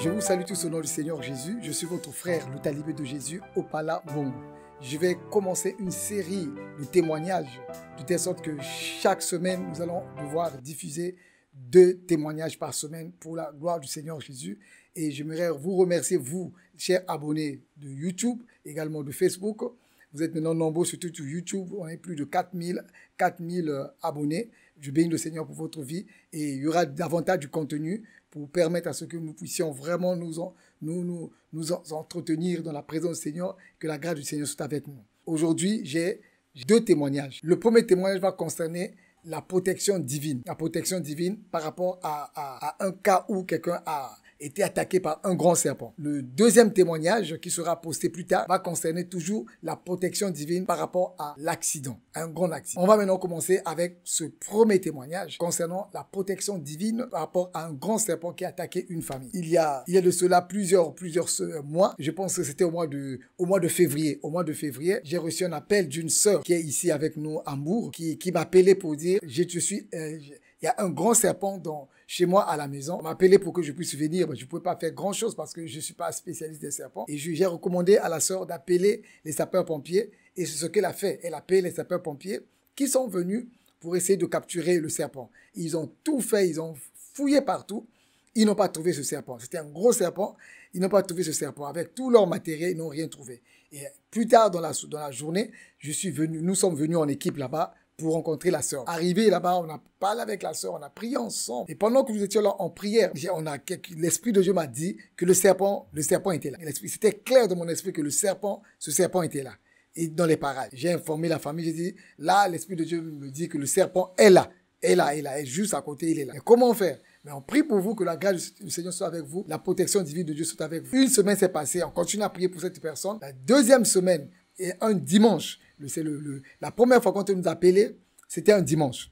Je vous salue tous au nom du Seigneur Jésus. Je suis votre frère, le talibé de Jésus, Opala Bongo. Je vais commencer une série de témoignages, de telle sorte que chaque semaine, nous allons devoir diffuser 2 témoignages par semaine pour la gloire du Seigneur Jésus. Et j'aimerais vous remercier, vous, chers abonnés de YouTube, également de Facebook. Vous êtes maintenant nombreux, surtout sur YouTube. On est plus de 4000 abonnés. Je bénis le Seigneur pour votre vie. Et il y aura davantage de contenu pour permettre à ce que nous puissions vraiment nous entretenir dans la présence du Seigneur, que la grâce du Seigneur soit avec nous. Aujourd'hui, j'ai 2 témoignages. Le premier témoignage va concerner la protection divine. La protection divine par rapport à un cas où quelqu'un a été attaqué par un grand serpent. Le deuxième témoignage qui sera posté plus tard va concerner toujours la protection divine par rapport à l'accident, un grand accident. On va maintenant commencer avec ce premier témoignage concernant la protection divine par rapport à un grand serpent qui a attaqué une famille. Il y a de cela plusieurs mois, je pense que c'était au mois de février. Au mois de février, j'ai reçu un appel d'une sœur qui est ici avec nous à Hambourg, qui m'appelait pour dire il y a un grand serpent chez moi à la maison. On m'a appelé pour que je puisse venir. Je ne pouvais pas faire grand chose parce que je ne suis pas spécialiste des serpents. Et j'ai recommandé à la sœur d'appeler les sapeurs-pompiers. Et c'est ce qu'elle a fait. Elle a appelé les sapeurs-pompiers qui sont venus pour essayer de capturer le serpent. Ils ont tout fait. Ils ont fouillé partout. Ils n'ont pas trouvé ce serpent. C'était un gros serpent. Ils n'ont pas trouvé ce serpent. Avec tout leur matériel, ils n'ont rien trouvé. Et plus tard dans la journée, nous sommes venus en équipe là-bas pour rencontrer la sœur. Arrivé là-bas, on a parlé avec la sœur, on a prié ensemble. Et pendant que nous étions là en prière, l'Esprit de Dieu m'a dit que le serpent était là. C'était clair dans mon esprit que ce serpent était là. Et dans les parages. J'ai informé la famille, j'ai dit, là, l'Esprit de Dieu me dit que le serpent est là. Est juste à côté, il est là. Et comment faire? Mais on prie pour vous, que la grâce du Seigneur soit avec vous, la protection divine de Dieu soit avec vous. Une semaine s'est passée, on continue à prier pour cette personne. La deuxième semaine, et un dimanche, la première fois qu'on nous a appelé, c'était un dimanche.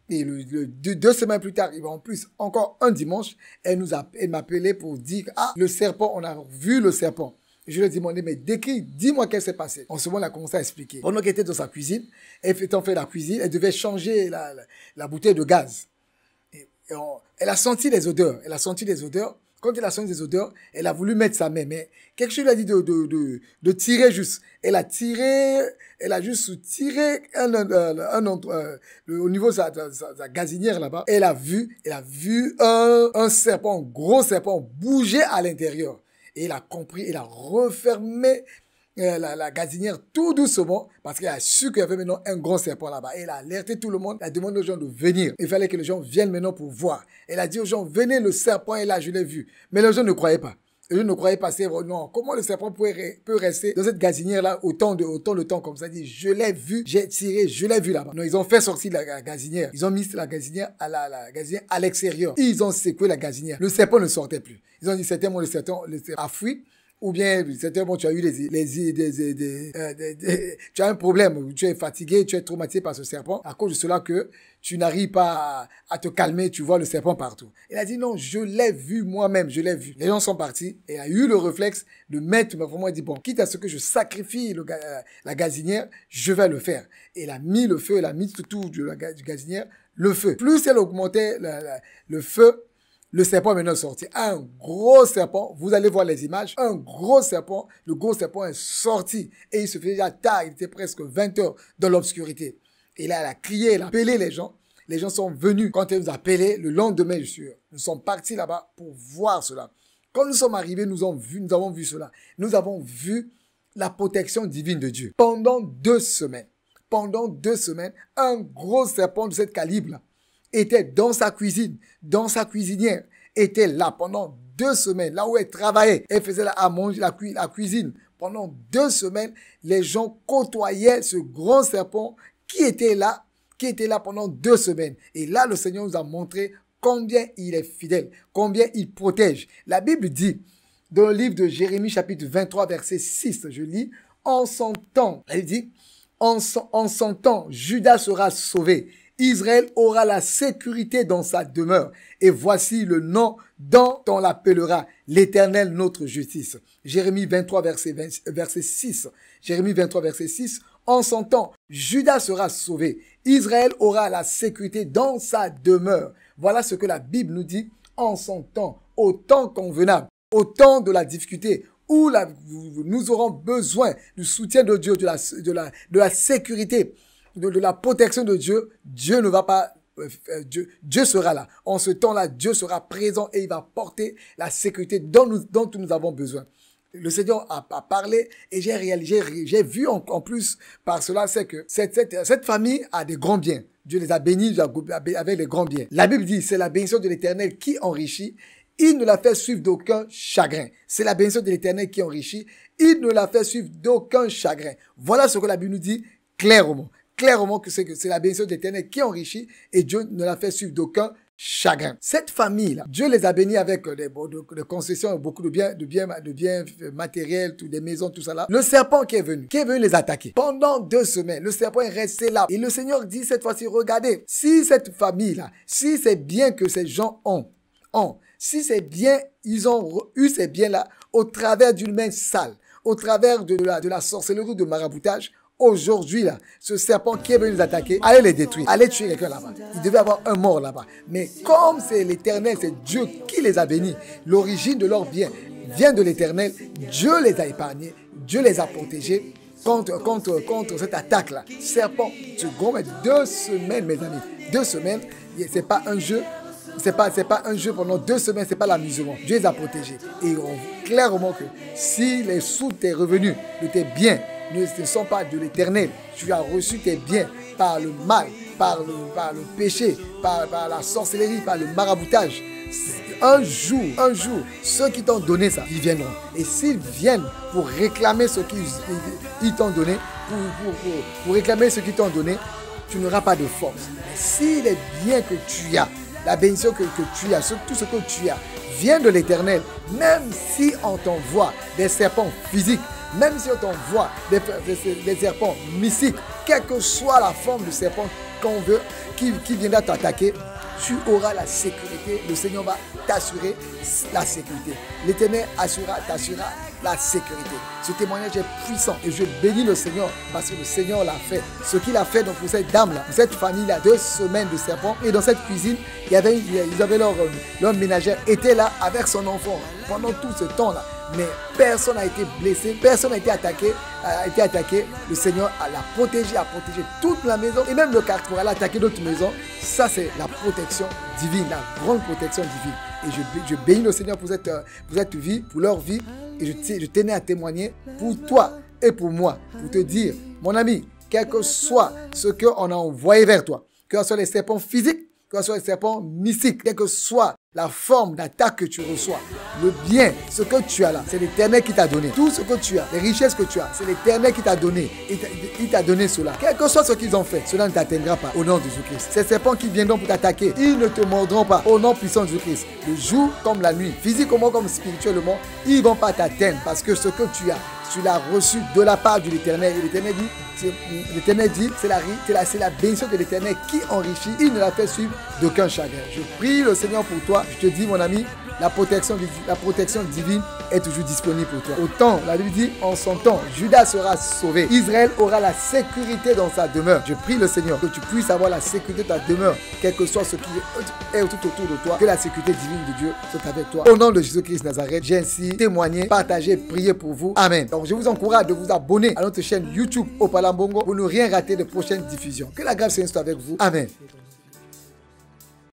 Et 2 semaines plus tard, en plus, encore un dimanche, elle m'a appelé pour dire, le serpent, on a vu le serpent. Et je lui ai demandé, mais dis-moi qu'est-ce qui s'est passé. En ce moment, elle a commencé à expliquer. Pendant qu'elle était dans sa cuisine, elle fait la cuisine, elle devait changer la bouteille de gaz. Elle a senti les odeurs. Quand elle a senti les odeurs, elle a voulu mettre sa main. Mais quelque chose lui a dit de tirer juste. Elle a juste tiré au niveau de sa gazinière là-bas. Elle a vu un serpent, un gros serpent bouger à l'intérieur. Et elle a compris, elle a refermé la gazinière tout doucement parce qu'elle a su qu'il y avait maintenant un grand serpent là-bas. Elle a alerté tout le monde, elle a demandé aux gens de venir. Il fallait que les gens viennent maintenant pour voir. Elle a dit aux gens, venez, le serpent est là, je l'ai vu. Mais les gens ne croyaient pas. Les gens ne croyaient pas, c'est non, comment le serpent peut rester dans cette gazinière-là autant de temps comme ça? Il dit, je l'ai vu, j'ai tiré, je l'ai vu là-bas. Non, ils ont fait sortir la gazinière. Ils ont mis la gazinière à l'extérieur. Ils ont secoué la gazinière. Le serpent ne sortait plus. Ils ont dit, certainement, le serpent a fui. Ou bien, certainement, tu as eu tu as un problème, tu es fatigué, tu es traumatisé par ce serpent, à cause de cela que tu n'arrives pas à te calmer, tu vois le serpent partout. Elle a dit non, je l'ai vu moi-même, je l'ai vu. Les gens sont partis, et elle a eu le réflexe de mettre, mais vraiment, elle dit bon, quitte à ce que je sacrifie la gazinière, je vais le faire. Et elle a mis le feu, elle a mis tout autour du gazinière, le feu. Plus elle augmentait le feu, le serpent est maintenant sorti. Un gros serpent, vous allez voir les images, un gros serpent, le gros serpent est sorti. Et il se faisait déjà tard, il était presque 20 heures dans l'obscurité. Et là, elle a crié, elle a appelé les gens. Les gens sont venus. Quand elle nous a appelés, le lendemain, nous sommes partis là-bas pour voir cela. Quand nous sommes arrivés, nous avons vu cela. Nous avons vu la protection divine de Dieu. Pendant 2 semaines, un gros serpent de ce calibre-là était dans sa cuisine, dans sa cuisinière, était là pendant 2 semaines, là où elle travaillait. Elle faisait à manger la cuisine. Pendant 2 semaines, les gens côtoyaient ce grand serpent qui était là pendant 2 semaines. Et là, le Seigneur nous a montré combien il est fidèle, combien il protège. La Bible dit, dans le livre de Jérémie, chapitre 23, verset 6, je lis, en son temps, elle dit, en son temps, Judas sera sauvé. Israël aura la sécurité dans sa demeure. Et voici le nom dont on l'appellera, l'Éternel notre justice. Jérémie 23, verset 6. Jérémie 23, verset 6. En son temps, Judas sera sauvé. Israël aura la sécurité dans sa demeure. Voilà ce que la Bible nous dit en son temps, au temps convenable. au temps de la difficulté, où nous aurons besoin du soutien de Dieu, de la sécurité, de la protection de Dieu, Dieu ne va pas... Dieu sera là. En ce temps-là, Dieu sera présent et il va porter la sécurité dont nous avons besoin. Le Seigneur a parlé et j'ai vu en plus par cela, c'est que cette famille a des grands biens. Dieu les a bénis avec les grands biens. La Bible dit, c'est la bénédiction de l'Éternel qui enrichit. Il ne la fait suivre d'aucun chagrin. C'est la bénédiction de l'Éternel qui enrichit. Il ne la fait suivre d'aucun chagrin. Voilà ce que la Bible nous dit clairement. Clairement que c'est la bénédiction de l'Éternel qui enrichit et Dieu ne la fait suivre d'aucun chagrin. Cette famille-là, Dieu les a bénis avec des concessions, beaucoup de biens matériels, des maisons, tout ça là. Le serpent qui est venu les attaquer. Pendant 2 semaines, le serpent est resté là. Et le Seigneur dit cette fois-ci, regardez, si cette famille-là, si c'est bien que ces gens ont, si c'est bien, ils ont eu ces biens-là au travers d'une main sale, au travers de la sorcellerie, de maraboutage. Aujourd'hui, là, ce serpent qui est venu les attaquer, allez les détruire, allez tuer quelqu'un là-bas. Il devait avoir un mort là-bas. Mais comme c'est l'Éternel, c'est Dieu qui les a bénis, l'origine de leurs biens vient de l'Éternel, Dieu les a épargnés, Dieu les a protégés contre cette attaque-là. Serpent, tu gommes 2 semaines, mes amis. 2 semaines, c'est pas un jeu. C'est pas un jeu pendant 2 semaines, c'est pas l'amusement. Dieu les a protégés. Et on voit clairement que si les sous tes revenus de tes biens ne sont pas de l'Éternel, tu as reçu tes biens par le mal, par le péché, par la sorcellerie, par le maraboutage. Un jour, ceux qui t'ont donné ça, ils viendront. Et s'ils viennent pour réclamer ce qu'ils t'ont donné, pour réclamer ce qu'ils t'ont donné, tu n'auras pas de force. Mais si les biens que tu as, la bénédiction que tu as, tout ce que tu as, vient de l'Éternel, même si on t'envoie des serpents physiques, même si on t'envoie des serpents mystiques, quelle que soit la forme du serpent qu'on veut, qui viendra t'attaquer, tu auras la sécurité. Le Seigneur va t'assurer la sécurité. L'Éternel t'assurera la sécurité. Ce témoignage est puissant et je bénis le Seigneur parce que le Seigneur l'a fait. Ce qu'il a fait donc pour cette dame-là, pour cette famille-là, 2 semaines de serpent. Et dans cette cuisine, ils avaient leur ménagère était là avec son enfant pendant tout ce temps-là. Mais personne n'a été blessé, personne n'a été attaqué. Le Seigneur l'a protégé, a protégé toute la maison et même le quartier pour aller attaquer d'autres maisons. Ça, c'est la protection divine, la grande protection divine. Et je bénis le Seigneur pour cette vie, pour leur vie. Et je tenais à témoigner pour toi et pour moi, pour te dire, mon ami, quel que soit ce qu'on a envoyé vers toi, que ce soit les serpents physiques, que ce soit les serpents mystiques, quelle que soit la forme d'attaque que tu reçois, le bien, ce que tu as là, c'est l'Éternel qui t'a donné. Tout ce que tu as, les richesses que tu as, c'est l'Éternel qui t'a donné. Il t'a donné cela. Quel que soit ce qu'ils ont fait, cela ne t'atteindra pas au nom de Jésus-Christ. Ces serpents qui viendront pour t'attaquer, ils ne te mordront pas au nom puissant de Jésus-Christ. Le jour comme la nuit, physiquement comme spirituellement, ils ne vont pas t'atteindre parce que ce que tu l'as reçu de la part de l'Éternel. Et l'Éternel dit, c'est la bénédiction de l'Éternel qui enrichit. Il ne la fait suivre d'aucun chagrin. Je prie le Seigneur pour toi. Je te dis, mon ami, la protection divine est toujours disponible pour toi. Autant, la Bible dit, en son temps, Judas sera sauvé. Israël aura la sécurité dans sa demeure. Je prie le Seigneur que tu puisses avoir la sécurité de ta demeure, quel que soit ce qui est tout autour de toi, que la sécurité divine de Dieu soit avec toi. Au nom de Jésus-Christ Nazareth, j'ai ainsi témoigné, partagé, prié pour vous. Amen. Donc, je vous encourage de vous abonner à notre chaîne YouTube Opalambongo pour ne rien rater de prochaines diffusions. Que la grâce soit avec vous. Amen.